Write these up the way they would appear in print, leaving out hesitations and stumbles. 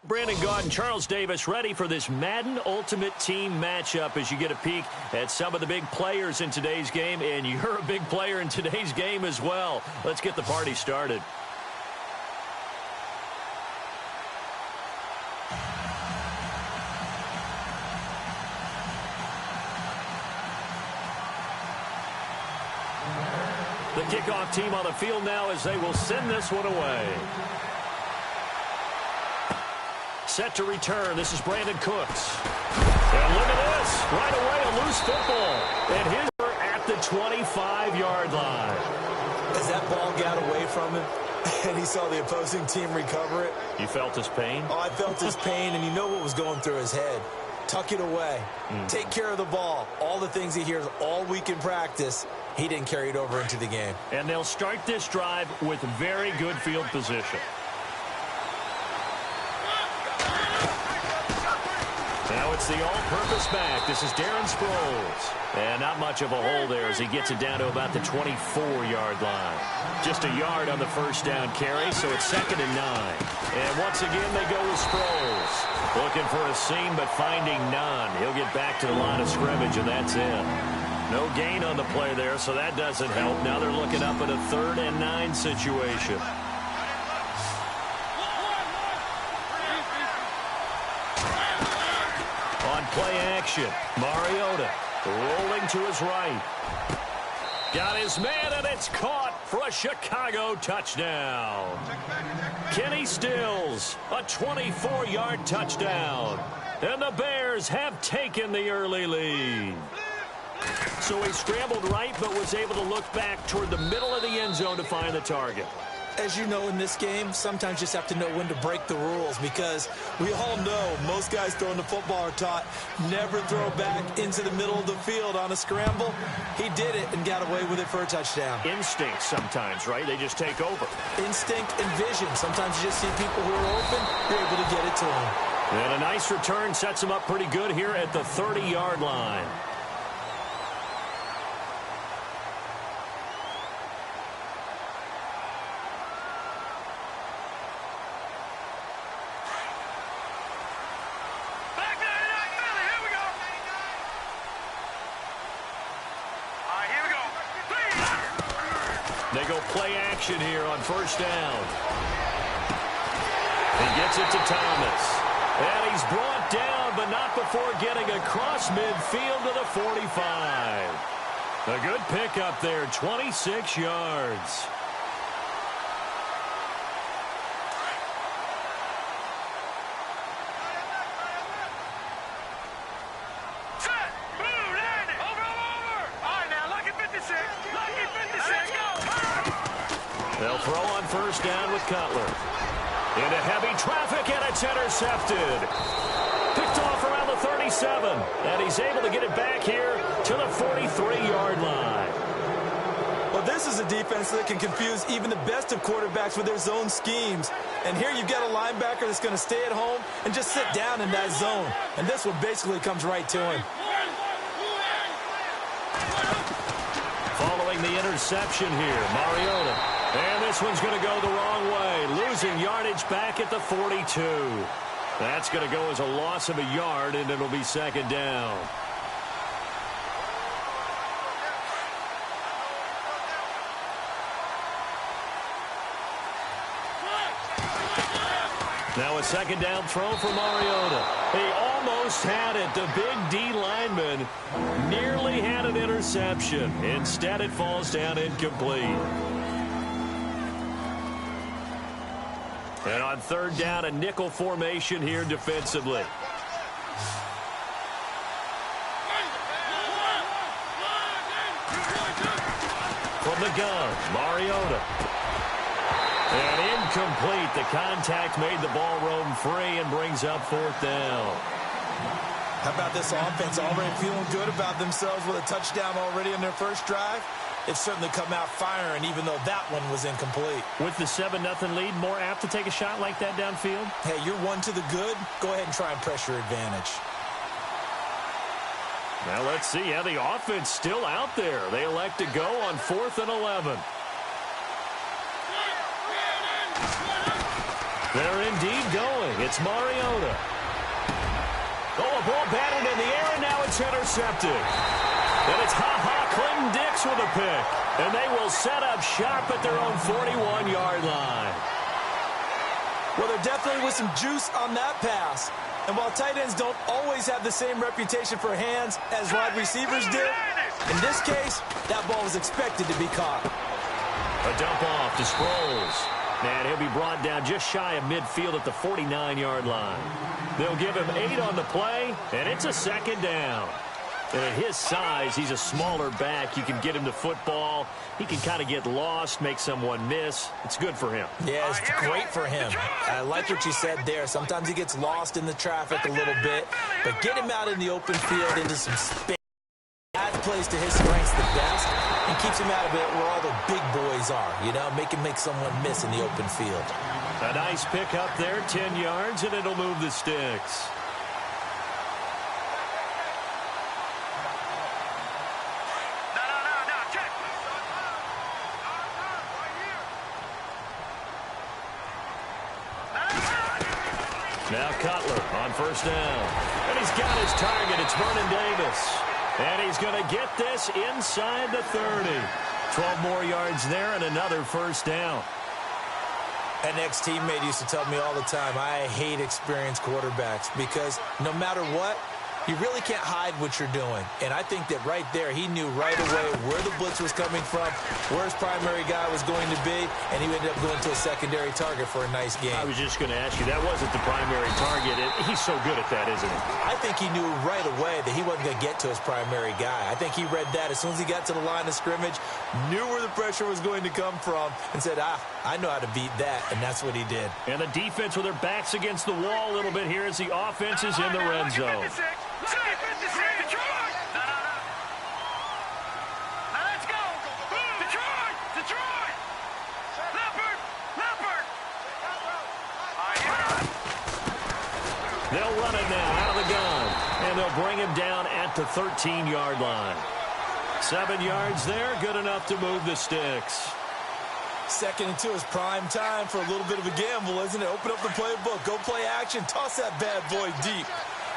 Brandon Gaud and Charles Davis ready for this Madden Ultimate Team matchup as you get a peek at some of the big players in today's game, and you're a big player in today's game as well. Let's get the party started. The kickoff team on the field now as they will send this one away. Set to return. This is Brandon Cooks. And look at this. Right away, a loose football. And his at the 25-yard line. As that ball got away from him and he saw the opposing team recover it. You felt his pain? Oh, I felt his pain, and you know what was going through his head. Tuck it away. Take care of the ball. All the things he hears all week in practice, he didn't carry it over into the game. And they'll start this drive with very good field position. Now it's the all-purpose back. This is Darren Sproles. And not much of a hole there as he gets it down to about the 24-yard line. Just a yard on the first down carry, so it's 2nd and 9. And once again, they go with Sproles. Looking for a seam, but finding none. He'll get back to the line of scrimmage, and that's it. No gain on the play there, so that doesn't help. Now they're looking up at a 3rd and 9 situation. On play action, Mariota rolling to his right. Got his man, and it's caught for a Chicago touchdown. Kenny Stills, a 24-yard touchdown. And the Bears have taken the early lead. So he scrambled right, but was able to look back toward the middle of the end zone to find the target. As you know, in this game, sometimes you just have to know when to break the rules, because we all know most guys throwing the football are taught never throw back into the middle of the field on a scramble. He did it and got away with it for a touchdown. Instinct sometimes, right? They just take over. Instinct and vision. Sometimes you just see people who are open, you're able to get it to them. And a nice return sets him up pretty good here at the 30-yard line. They go play action here on first down. He gets it to Thomas. And he's brought down, but not before getting across midfield to the 45. A good pickup there, 26 yards. They'll throw on first down with Cutler. Into heavy traffic, and it's intercepted. Picked off around the 37, and he's able to get it back here to the 43-yard line. Well, this is a defense that can confuse even the best of quarterbacks with their zone schemes. And here you've got a linebacker that's going to stay at home and just sit down in that zone. And this one basically comes right to him. Following the interception here, Mariota. And this one's going to go the wrong way, losing yardage back at the 42. That's going to go as a loss of a yard, and it'll be 2nd down. Now a 2nd down throw for Mariota. He almost had it. The big D lineman nearly had an interception. Instead, it falls down incomplete. And on 3rd down, a nickel formation here defensively. From the gun, Mariota. And incomplete. The contact made the ball roam free and brings up 4th down. How about this offense already feeling good about themselves with a touchdown already in their first drive? It's certainly come out firing, even though that one was incomplete. With the 7-0 lead, more apt to take a shot like that downfield? Hey, you're one to the good. Go ahead and try and press your advantage. Now let's see how the offense still out there. They elect to go on 4th and 11. They're indeed going. It's Mariota. Oh, a ball batted in the air, and now it's intercepted. And it's Clinton Dix with a pick. And they will set up shop at their own 41-yard line. Well, there definitely was some juice on that pass. And while tight ends don't always have the same reputation for hands as wide receivers do, in this case, that ball was expected to be caught. A dump off to Sproles. And he'll be brought down just shy of midfield at the 49-yard line. They'll give him 8 on the play, and it's a second down. And at his size, he's a smaller back. You can get him the football. He can kind of get lost, make someone miss. It's good for him. Yeah, it's great for him. I like what you said there. Sometimes he gets lost in the traffic a little bit, but get him out in the open field into some space. That plays to his strengths the best and keeps him out of it where all the big boys are, you know, make him make someone miss in the open field. A nice pick up there, 10 yards, and it'll move the sticks. Now Cutler on first down. And he's got his target. It's Vernon Davis. And he's going to get this inside the 30. 12 more yards there and another first down. An ex-teammate used to tell me all the time, I hate experienced quarterbacks because no matter what, you really can't hide what you're doing. And I think that right there, he knew right away where the blitz was coming from, where his primary guy was going to be, and he ended up going to a secondary target for a nice game. I was just going to ask you, that wasn't the primary target. He's so good at that, isn't he? I think he knew right away that he wasn't going to get to his primary guy. I think he read that as soon as he got to the line of scrimmage, knew where the pressure was going to come from, and said, I know how to beat that, and that's what he did. And the defense with their backs against the wall a little bit here as the offense is in the red zone. They'll run it now out of the gun, and they'll bring him down at the 13-yard line. 7 yards there, good enough to move the sticks. 2nd and 2 is prime time for a little bit of a gamble, isn't it? Open up the playbook, go play action, toss that bad boy deep.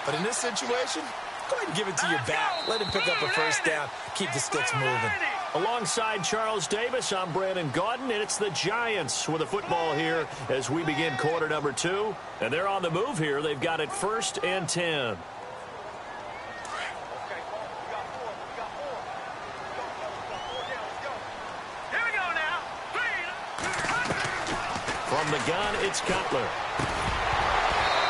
But in this situation, go ahead and give it to your back. Let him pick up a first down, keep the sticks moving. Alongside Charles Davis, I'm Brandon Gaudin, and it's the Giants with the football here as we begin quarter number 2. And they're on the move here. They've got it 1st and 10. From the gun, it's Cutler.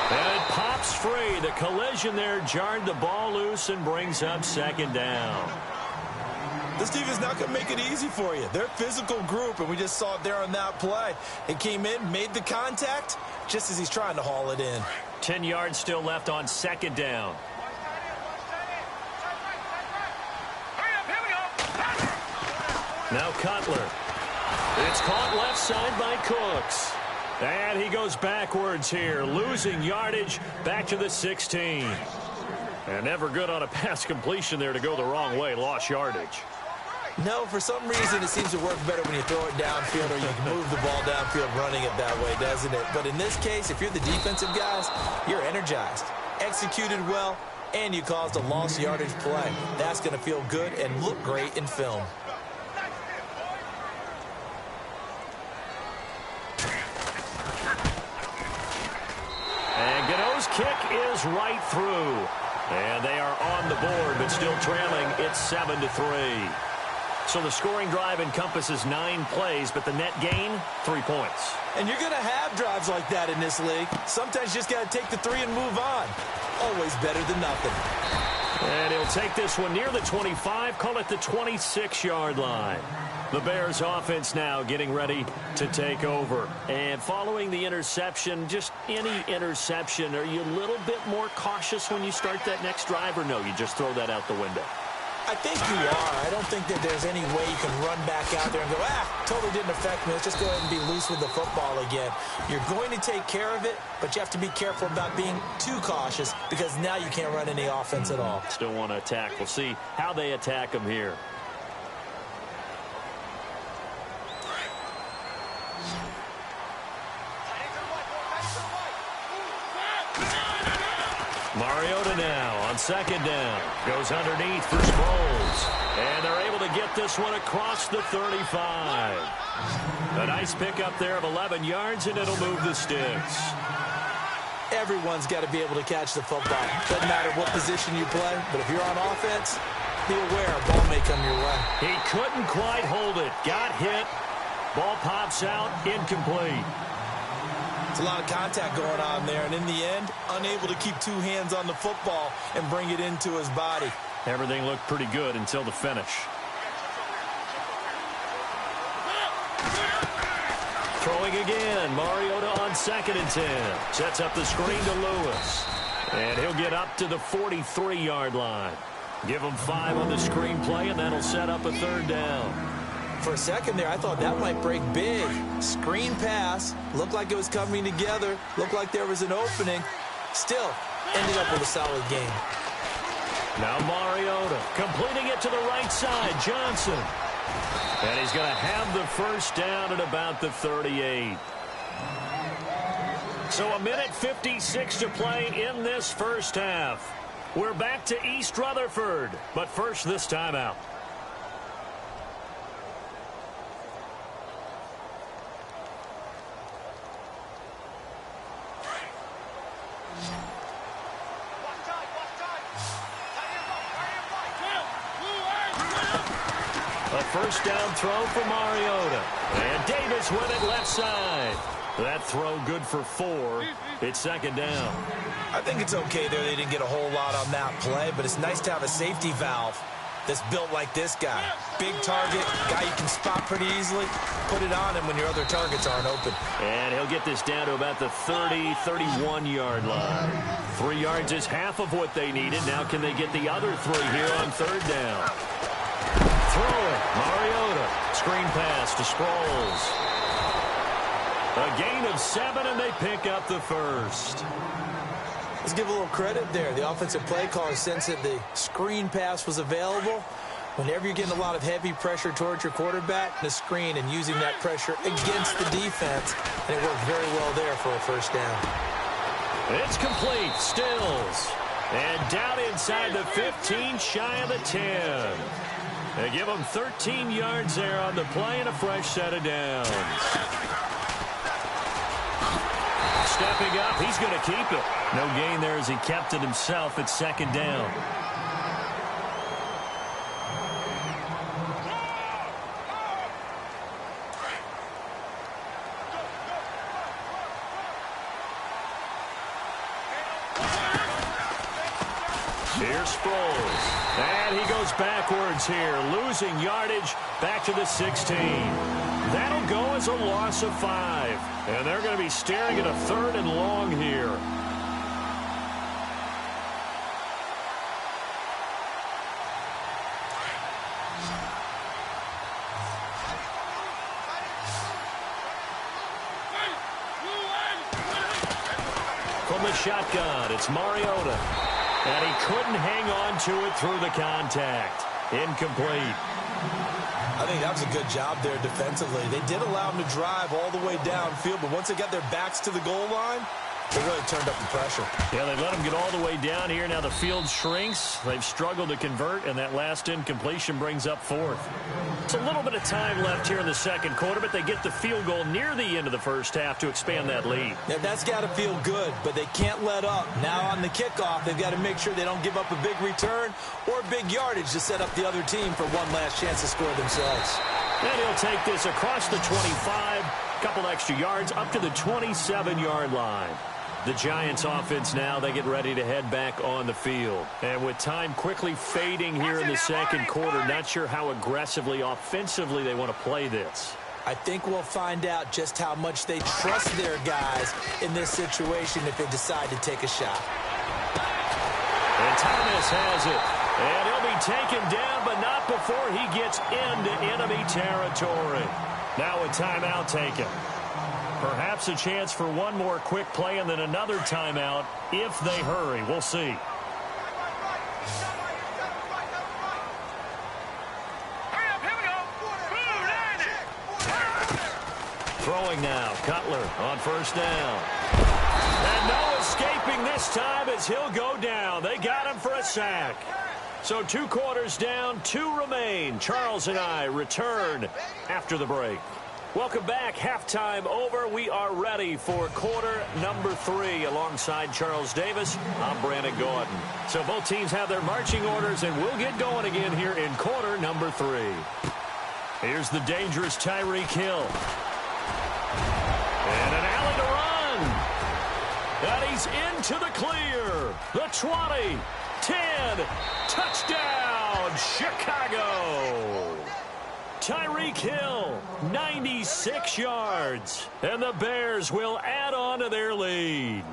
And it pops free. The collision there jarred the ball loose and brings up 2nd down. This team is not going to make it easy for you. They're a physical group, and we just saw it there on that play. It came in, made the contact, just as he's trying to haul it in. 10 yards still left on 2nd down. Now Cutler. It's caught left side by Cooks. And he goes backwards here, losing yardage back to the 16. And never good on a pass completion there to go the wrong way, lost yardage. No, for some reason it seems to work better when you throw it downfield or you can move the ball downfield running it that way, doesn't it? But in this case, if you're the defensive guys, you're energized, executed well, and you caused a lost yardage play. That's going to feel good and look great in film. And Gano's kick is right through. And they are on the board, but still trailing. It's 7-3. So the scoring drive encompasses 9 plays, but the net gain, 3 points. And you're going to have drives like that in this league. Sometimes you just got to take the 3 and move on. Always better than nothing. And he'll take this one near the 25, call it the 26-yard line. The Bears offense now getting ready to take over. And following the interception, just any interception, are you a little bit more cautious when you start that next drive, or no, you just throw that out the window? I think you are. I don't think that there's any way you can run back out there and go, totally didn't affect me. Let's just go ahead and be loose with the football again. You're going to take care of it, but you have to be careful about being too cautious because now you can't run any offense at all. Still want to attack. We'll see how they attack them here. Mariota now on second down. Goes underneath for Sproles. And they're able to get this one across the 35. A nice pickup there of 11 yards, and it'll move the sticks. Everyone's got to be able to catch the football. Doesn't matter what position you play, but if you're on offense, be aware a ball may come your way. He couldn't quite hold it. Got hit. Ball pops out, incomplete. It's a lot of contact going on there, and in the end, unable to keep two hands on the football and bring it into his body. Everything looked pretty good until the finish. Throwing again. Mariota on 2nd and 10. Sets up the screen to Lewis. And he'll get up to the 43-yard line. Give him 5 on the screen play, and that'll set up a 3rd down. For a second there, I thought that might break big. Screen pass. Looked like it was coming together. Looked like there was an opening. Still, ended up with a solid game. Now Mariota completing it to the right side. Johnson. And he's going to have the 1st down at about the 38. So 1:56 to play in this first half. We're back to East Rutherford, but first this timeout. A 1st down throw for Mariota. And Davis with it left side. That throw good for 4. It's 2nd down. I think it's okay there. They didn't get a whole lot on that play, but it's nice to have a safety valve that's built like this guy. Big target, guy you can spot pretty easily. Put it on him when your other targets aren't open. And he'll get this down to about the 30, 31-yard line. 3 yards is half of what they needed. Now can they get the other 3 here on 3rd down? Throwing, Mariota. Screen pass to Sproles. A gain of 7, and they pick up the 1st. Let's give a little credit there. The offensive play caller sensed that the screen pass was available. Whenever you're getting a lot of heavy pressure towards your quarterback, the screen and using that pressure against the defense, and it worked very well there for a 1st down. It's complete. Stills. And down inside the 15, shy of the 10. They give him 13 yards there on the play and a fresh set of downs. Stepping up, he's going to keep it. No gain there as he kept it himself at 2nd down. Here's Sproles. And he goes backwards here, losing yardage back to the 16. That'll go as a loss of 5. And they're going to be staring at a 3rd and long here. From the shotgun, it's Mariota. And he couldn't hang on to it through the contact. Incomplete. I think that was a good job there defensively. They did allow them to drive all the way downfield, but once they got their backs to the goal line, they really turned up the pressure. Yeah, they let them get all the way down here. Now the field shrinks. They've struggled to convert, and that last incompletion brings up 4th. It's a little bit of time left here in the 2nd quarter, but they get the field goal near the end of the 1st half to expand that lead. Yeah, that's got to feel good, but they can't let up. Now on the kickoff, they've got to make sure they don't give up a big return or big yardage to set up the other team for one last chance to score themselves. And he'll take this across the 25, a couple extra yards, up to the 27-yard line. The Giants offense now, they get ready to head back on the field. And with time quickly fading here in the 2nd quarter, not sure how aggressively, offensively they want to play this. I think we'll find out just how much they trust their guys in this situation if they decide to take a shot. And Thomas has it. And he'll be taken down, but not before he gets into enemy territory. Now a timeout taken. Perhaps a chance for one more quick play and then another timeout if they hurry. We'll see. Throwing now. Cutler on 1st down. And no escaping this time as he'll go down. They got him for a sack. So 2 quarters down, 2 remain. Charles and I return after the break. Welcome back. Halftime over. We are ready for quarter number 3. Alongside Charles Davis, I'm Brandon Gordon. So both teams have their marching orders, and we'll get going again here in quarter number 3. Here's the dangerous Tyreek Hill. And an alley to run. And he's into the clear. The 20, 10, touchdown, Chicago. Tyreek Hill, 96 yards. And the Bears will add on to their lead.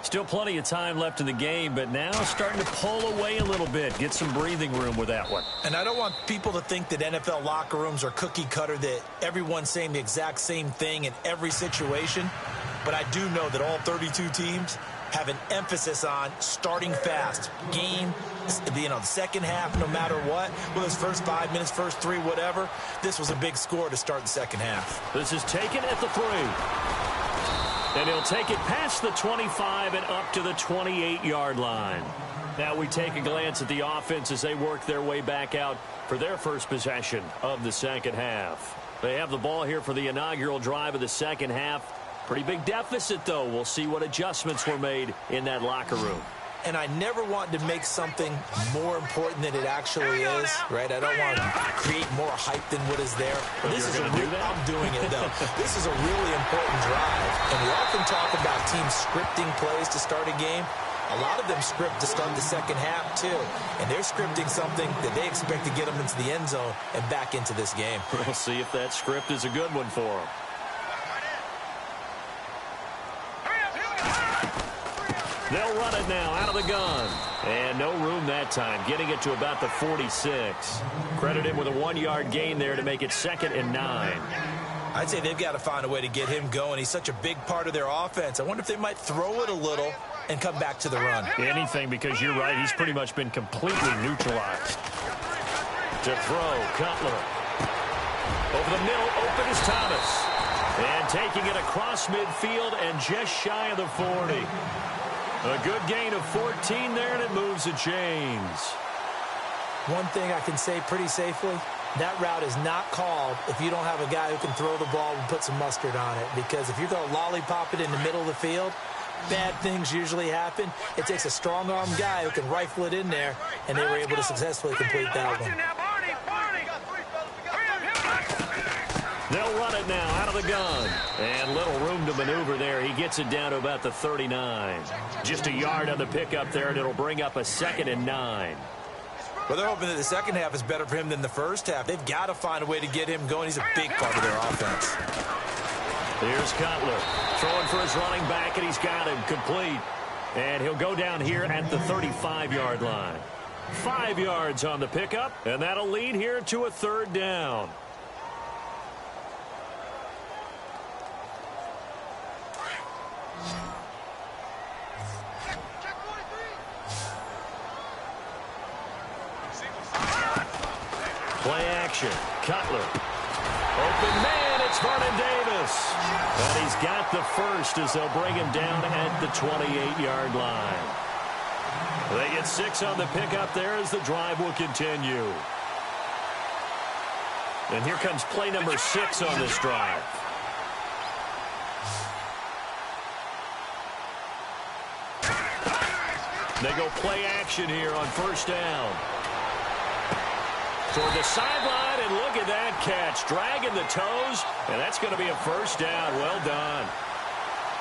Still plenty of time left in the game, but now starting to pull away a little bit. Get some breathing room with that one. And I don't want people to think that NFL locker rooms are cookie cutter, that everyone's saying the exact same thing in every situation. But I do know that all 32 teams have an emphasis on starting fast. Game, the second half, no matter what. Well, his first 5 minutes, first 3, whatever. This was a big score to start the second half. This is taken at the 3. And he'll take it past the 25 and up to the 28-yard line. Now we take a glance at the offense as they work their way back out for their first possession of the second half. They have the ball here for the inaugural drive of the second half. Pretty big deficit, though. We'll see what adjustments were made in that locker room. And I never want to make something more important than it actually is, right? I don't want to create more hype than what is there. But this is I'm doing it, though. This is a really important drive. And we often talk about teams scripting plays to start a game. A lot of them script to start the second half, too. And they're scripting something that they expect to get them into the end zone and back into this game. We'll see if that script is a good one for them. They'll run it now out of the gun. And no room that time, getting it to about the 46. Credit him with a 1-yard gain there to make it 2nd and 9. I'd say they've got to find a way to get him going. He's such a big part of their offense. I wonder if they might throw it a little and come back to the run. Anything, because you're right. He's pretty much been completely neutralized. To throw, Cutler. Over the middle, open is Thomas. And taking it across midfield and just shy of the 40. A good gain of 14 there, and it moves the chains. One thing I can say pretty safely, that route is not called if you don't have a guy who can throw the ball and put some mustard on it. Because if you're going to lollipop it in the middle of the field, bad things usually happen. It takes a strong-armed guy who can rifle it in there, and they were able to successfully complete that one. They'll run it now out of the gun. And little room to maneuver there. He gets it down to about the 39. Just a yard on the pickup there, and it'll bring up a 2nd and 9. Well, they're hoping that the second half is better for him than the first half. They've got to find a way to get him going. He's a big part of their offense. Here's Cutler throwing for his running back, and he's got him complete. And he'll go down here at the 35-yard line. 5 yards on the pickup, and that'll lead here to a 3rd down. Play action. Cutler. Open man, it's Vernon Davis. And he's got the first as they'll bring him down at the 28-yard line. They get 6 on the pickup there as the drive will continue. And here comes play number 6 on this drive. They go play action here on 1st down. Toward the sideline, and look at that catch. Dragging the toes, and that's going to be a 1st down. Well done.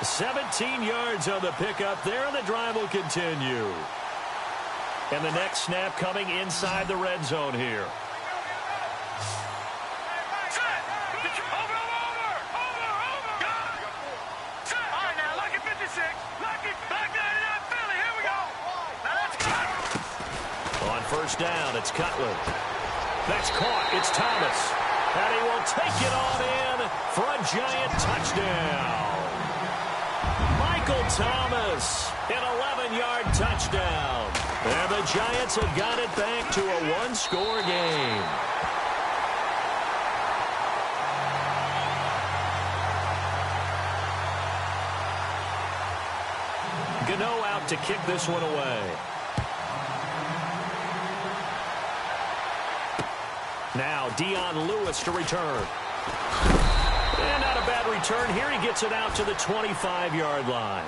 17 yards on the pickup there, and the drive will continue. And the next snap coming inside the red zone here. On 1st down, it's Cutler. That's caught. It's Thomas. And he will take it on in for a giant touchdown. Michael Thomas, an 11-yard touchdown. And the Giants have got it back to a 1-score game. Gano out to kick this one away. Now Dion Lewis to return. And not a bad return here. He gets it out to the 25-yard line.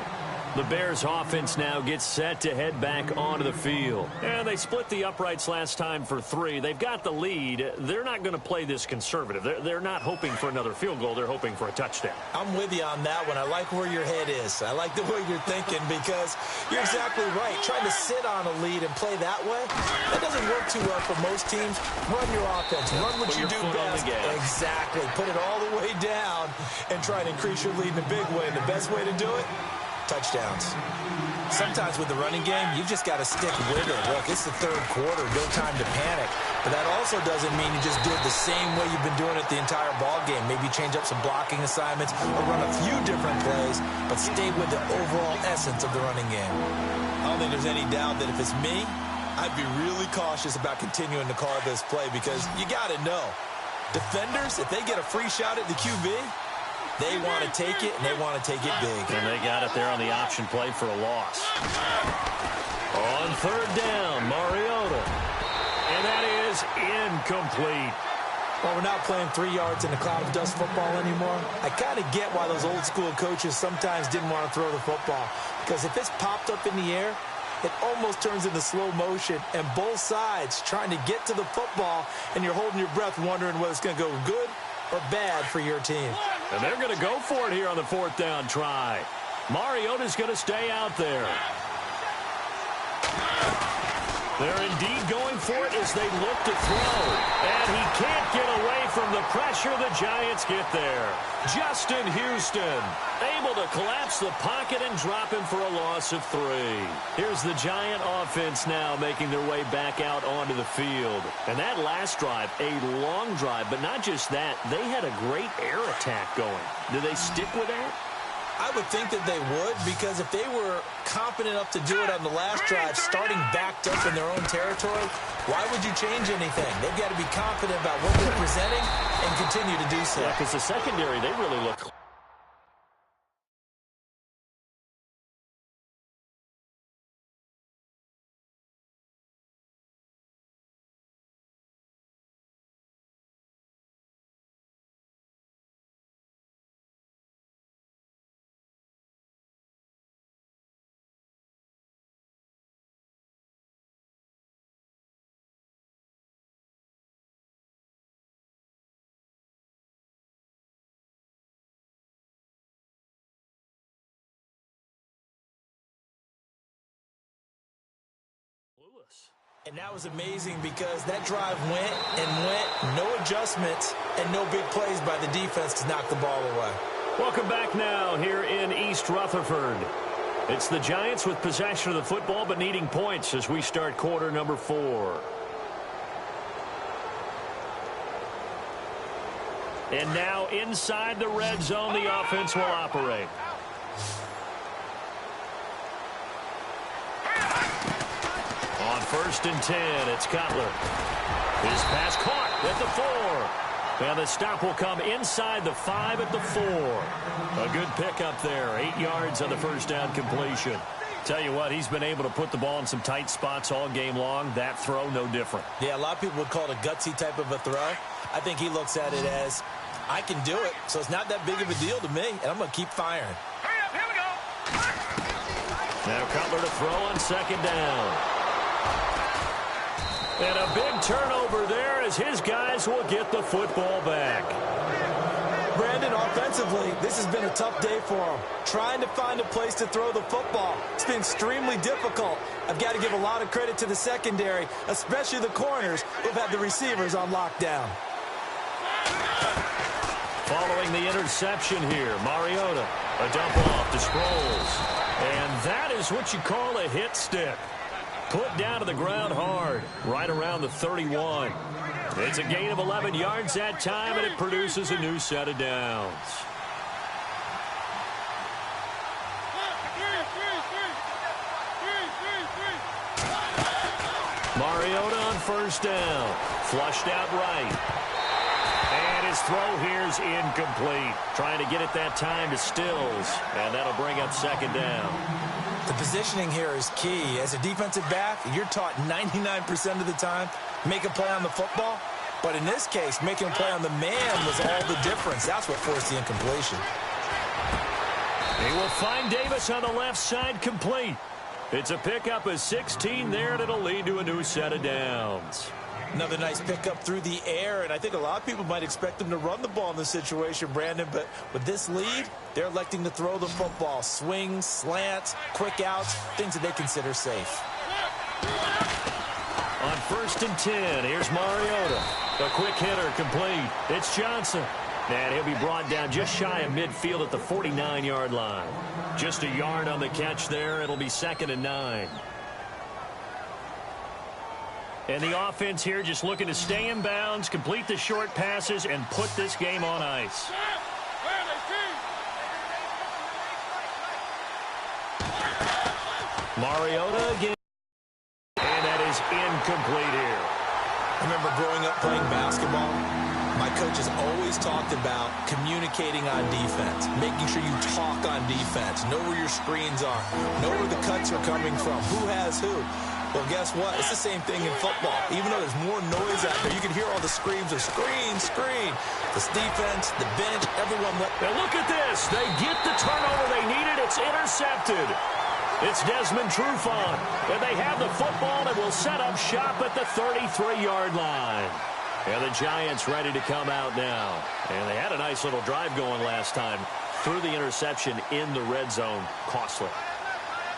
The Bears offense now gets set to head back onto the field. And they split the uprights last time for 3. They've got the lead. They're not going to play this conservative. They're not hoping for another field goal. They're hoping for a touchdown. I'm with you on that one. I like where your head is. I like the way you're thinking because you're exactly right. Trying to sit on a lead and play that way, that doesn't work too well for most teams. Run your offense. Run what you do best. Exactly. Put it all the way down and try to increase your lead in a big way. And the best way to do it, touchdowns. Sometimes with the running game, you've just got to stick with it. Look, it's the third quarter, no time to panic. But that also doesn't mean you just do it the same way you've been doing it the entire ball game. Maybe change up some blocking assignments or run a few different plays, but stay with the overall essence of the running game. I don't think there's any doubt that if it's me, I'd be really cautious about continuing to call this play because you got to know, defenders, if they get a free shot at the QB, they want to take it, and they want to take it big. And they got it there on the option play for a loss. On third down, Mariota. And that is incomplete. Well, we're not playing 3 yards in a cloud of dust football anymore. I kind of get why those old-school coaches sometimes didn't want to throw the football. Because if it's popped up in the air, it almost turns into slow motion. And both sides trying to get to the football, and you're holding your breath wondering whether it's going to go good or bad for your team. And they're going to go for it here on the fourth down try. Mariota's going to stay out there. They're indeed going for it as they look to throw. And he can't get away from the pressure. The Giants get there. Justin Houston able to collapse the pocket and drop him for a loss of 3. Here's the Giant offense now making their way back out onto the field. And that last drive, a long drive, but not just that. They had a great air attack going. Do they stick with that? I would think that they would, because if they were confident enough to do it on the last drive, starting backed up in their own territory, why would you change anything? They've got to be confident about what they're presenting and continue to do so. Yeah, because the secondary, they really look... And that was amazing because that drive went and went, no adjustments and no big plays by the defense to knock the ball away. Welcome back now here in East Rutherford. It's the Giants with possession of the football but needing points as we start quarter number 4. And now inside the red zone, the offense will operate. On 1st and 10, it's Cutler. His pass caught at the 4. And the stop will come inside the 5 at the 4. A good pickup there. 8 yards on the first down completion. Tell you what, he's been able to put the ball in some tight spots all game long. That throw, no different. Yeah, a lot of people would call it a gutsy type of a throw. I think he looks at it as, I can do it, so it's not that big of a deal to me, and I'm going to keep firing. Here we go. Now Cutler to throw on 2nd down. And a big turnover there as his guys will get the football back. Brandon, offensively, this has been a tough day for him. Trying to find a place to throw the football. It's been extremely difficult. I've got to give a lot of credit to the secondary, especially the corners who've had the receivers on lockdown. Following the interception here, Mariota, a dump off to Sproles. And that is what you call a hit stick. Put down to the ground hard, right around the 31. It's a gain of 11 yards that time, and it produces a new set of downs. Mariota on 1st down, flushed out right. And his throw here is incomplete. Trying to get it that time to Stills, and that'll bring up 2nd down. The positioning here is key. As a defensive back, you're taught 99% of the time, make a play on the football. But in this case, making a play on the man was all the difference. That's what forced the incompletion. He will find Davis on the left side complete. It's a pickup of 16 there, and it'll lead to a new set of downs. Another nice pickup through the air, and I think a lot of people might expect them to run the ball in this situation, Brandon, but with this lead, they're electing to throw the football. Swings, slants, quick outs, things that they consider safe. On 1st and 10, here's Mariota. A quick hitter complete. It's Johnson. And he'll be brought down just shy of midfield at the 49-yard line. Just a yard on the catch there. It'll be 2nd and 9. And the offense here just looking to stay in bounds, complete the short passes, and put this game on ice. Mariota again. And that is incomplete here. I remember growing up playing basketball. My coaches always talked about communicating on defense, making sure you talk on defense, know where your screens are, know where the cuts are coming from, who has who. Well, guess what? It's the same thing in football. Even though there's more noise out there, you can hear all the screams of screen, screen. This defense, the bench, everyone. Now look at this. They get the turnover they needed. It's intercepted. It's Desmond Trufant. And they have the football and will set up shop at the 33-yard line. And the Giants ready to come out now. And they had a nice little drive going last time. Threw the interception in the red zone. Costly.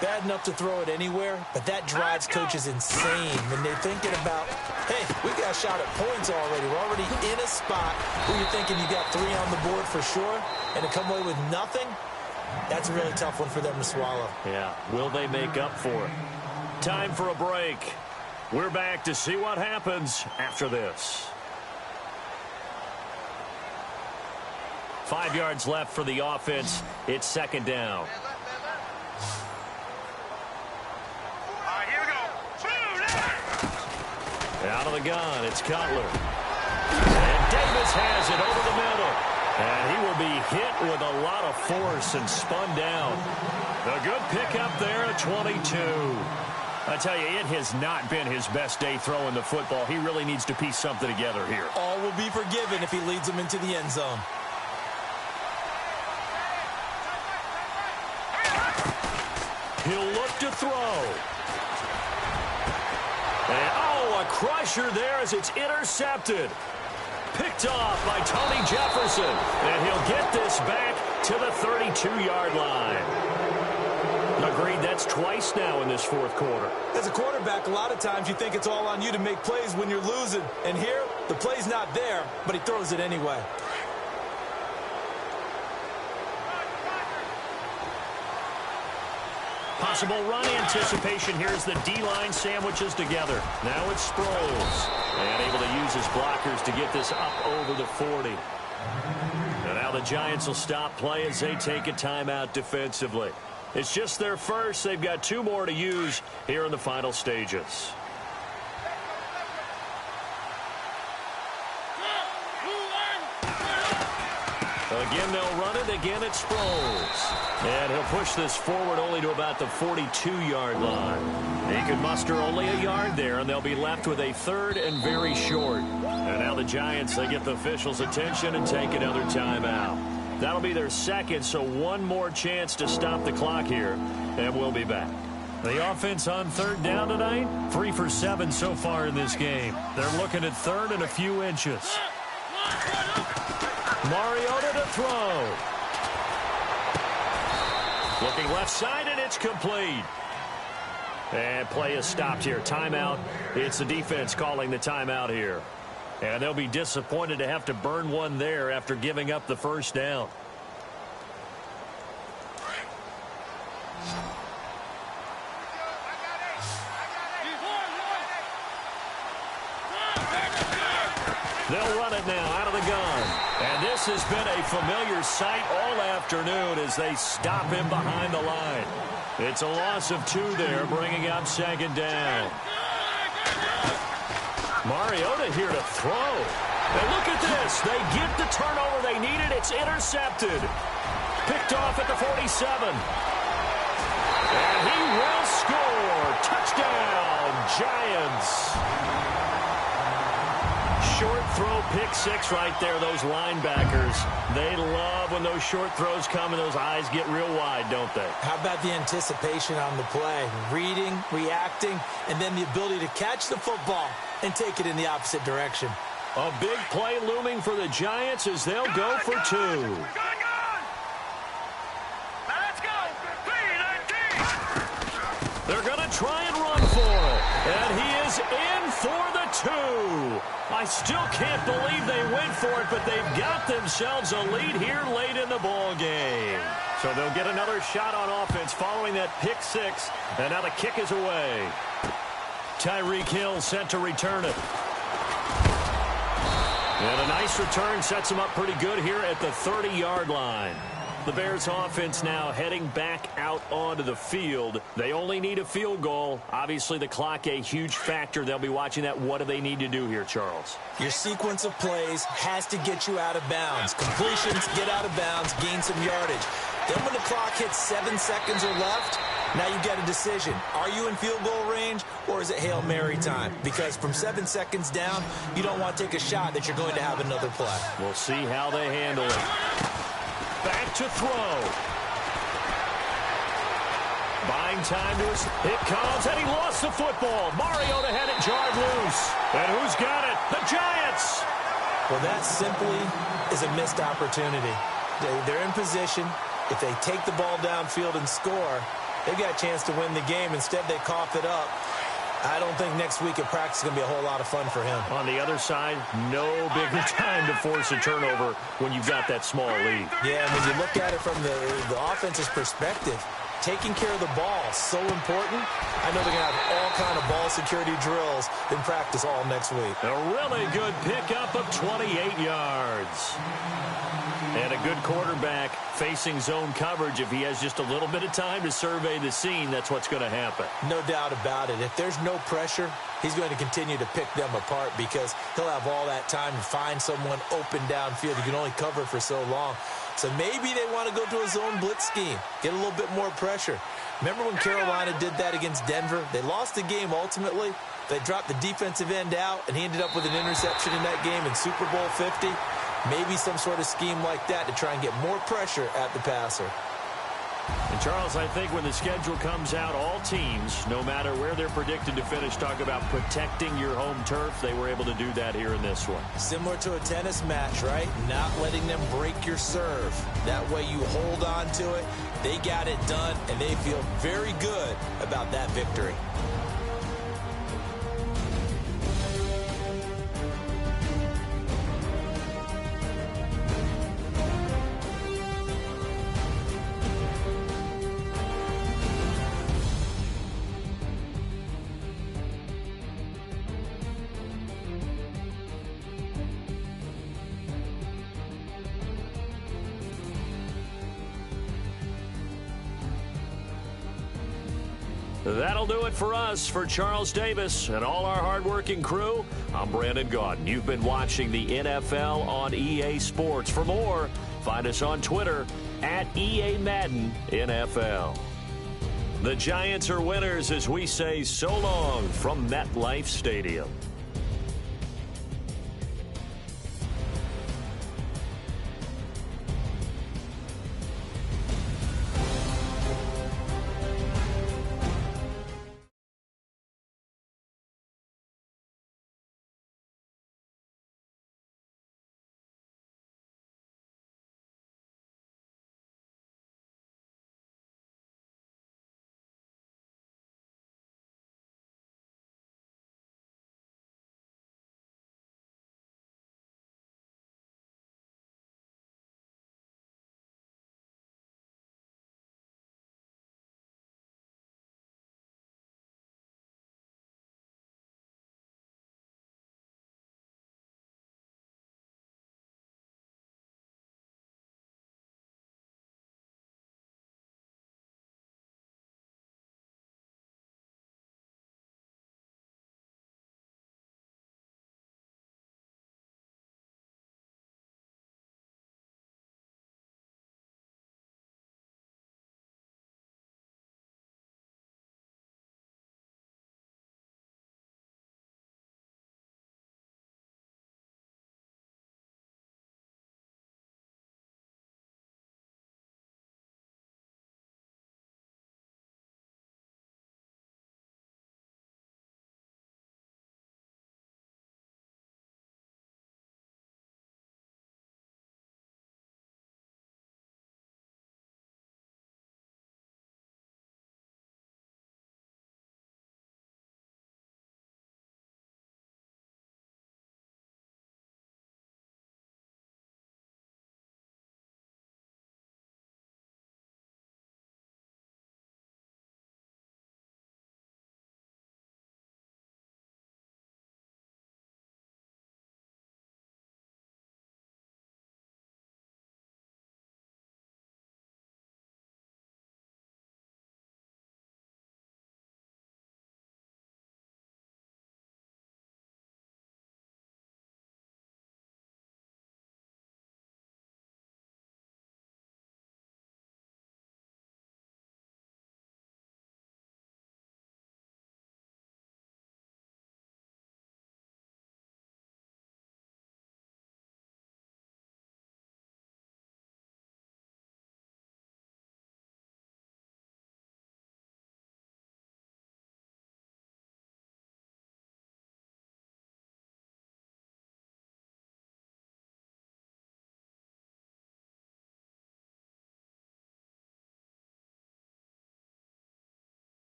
Bad enough to throw it anywhere, but that drives coaches insane when they're thinking about, hey, we got a shot at points already. We're already in a spot where you're thinking you got 3 on the board for sure, and to come away with nothing, that's a really tough one for them to swallow. Yeah, will they make up for it? Time for a break. We're back to see what happens after this. 5 yards left for the offense. It's 2nd down. Out of the gun, it's Cutler. And Davis has it over the middle. And he will be hit with a lot of force and spun down. A good pickup there at 22. I tell you, it has not been his best day throwing the football. He really needs to piece something together here. All will be forgiven if he leads them into the end zone. He'll look to throw. And, a crusher there as it's intercepted. Picked off by Tony Jefferson. And he'll get this back to the 32-yard line. Agreed, that's twice now in this 4th quarter. As a quarterback, a lot of times you think it's all on you to make plays when you're losing. And here, the play's not there, but he throws it anyway. Possible run anticipation here as the D-line sandwiches together. Now it's Sproles. And able to use his blockers to get this up over the 40. And now the Giants will stop play as they take a timeout defensively. It's just their first. They've got 2 more to use here in the final stages. Again, they'll run it. Again, it's Sproles. And he'll push this forward only to about the 42-yard line. He can muster only a yard there, and they'll be left with a 3rd and very short. And now the Giants, they get the officials' attention and take another timeout. That'll be their 2nd, so 1 more chance to stop the clock here, and we'll be back. The offense on 3rd down tonight, 3 for 7 so far in this game. They're looking at 3rd and a few inches. Mariota to throw. Looking left side, and it's complete. And play is stopped here. Timeout. It's the defense calling the timeout here. And they'll be disappointed to have to burn one there after giving up the 1st down. They'll run it now out of the gun. And this has been a familiar sight all afternoon as they stop him behind the line. It's a loss of 2 there, bringing up 2nd down. Mariota here to throw. And look at this. They get the turnover they needed. It's intercepted. Picked off at the 47. And he will score. Touchdown, Giants. Short throw, pick six right there, those linebackers. They love when those short throws come and those eyes get real wide, don't they? How about the anticipation on the play? Reading, reacting, and then the ability to catch the football and take it in the opposite direction. A big play looming for the Giants as they'll go for two. Let's go. They're going to try and run for it. And he is in for the two. I still can't believe they went for it, but they've got themselves a lead here late in the ball game. So they'll get another shot on offense following that pick six. And now the kick is away. Tyreek Hill set to return it. And a nice return sets him up pretty good here at the 30-yard line. The Bears offense now heading back out onto the field. They only need a field goal. Obviously, the clock a huge factor. They'll be watching that. What do they need to do here, Charles? Your sequence of plays has to get you out of bounds. Completions, get out of bounds, gain some yardage. Then when the clock hits 7 seconds or left, now you get a decision. Are you in field goal range or is it Hail Mary time? Because from 7 seconds down, you don't want to take a shot that you're going to have another play. We'll see how they handle it. Back to throw. Buying time to his. It comes, and he lost the football. Mariota had it jarred loose. And who's got it? The Giants. Well, that simply is a missed opportunity. They're in position. If they take the ball downfield and score, they've got a chance to win the game. Instead, they cough it up. I don't think next week at practice is going to be a whole lot of fun for him. On the other side, no bigger time to force a turnover when you've got that small lead. Yeah, and when you look at it from the offense's perspective, taking care of the ball is so important. I know they're going to have all kind of ball security drills in practice all next week. A really good pickup of 28 yards. And a good quarterback facing zone coverage. If he has just a little bit of time to survey the scene, that's what's going to happen. No doubt about it. If there's no pressure, he's going to continue to pick them apart because he'll have all that time to find someone open downfield. He can only cover for so long. So maybe they want to go to a zone blitz scheme, get a little bit more pressure. Remember when Carolina did that against Denver? They lost the game ultimately. They dropped the defensive end out, and he ended up with an interception in that game in Super Bowl 50. Maybe some sort of scheme like that to try and get more pressure at the passer. And, Charles, I think when the schedule comes out, all teams, no matter where they're predicted to finish, talk about protecting your home turf. They were able to do that here in this one. Similar to a tennis match, right? Not letting them break your serve. That way you hold on to it. They got it done, and they feel very good about that victory. That'll do it for us. For Charles Davis and all our hardworking crew, I'm Brandon Gaudin. You've been watching the NFL on EA Sports. For more, find us on Twitter at EA Madden NFL. The Giants are winners as we say so long from MetLife Stadium.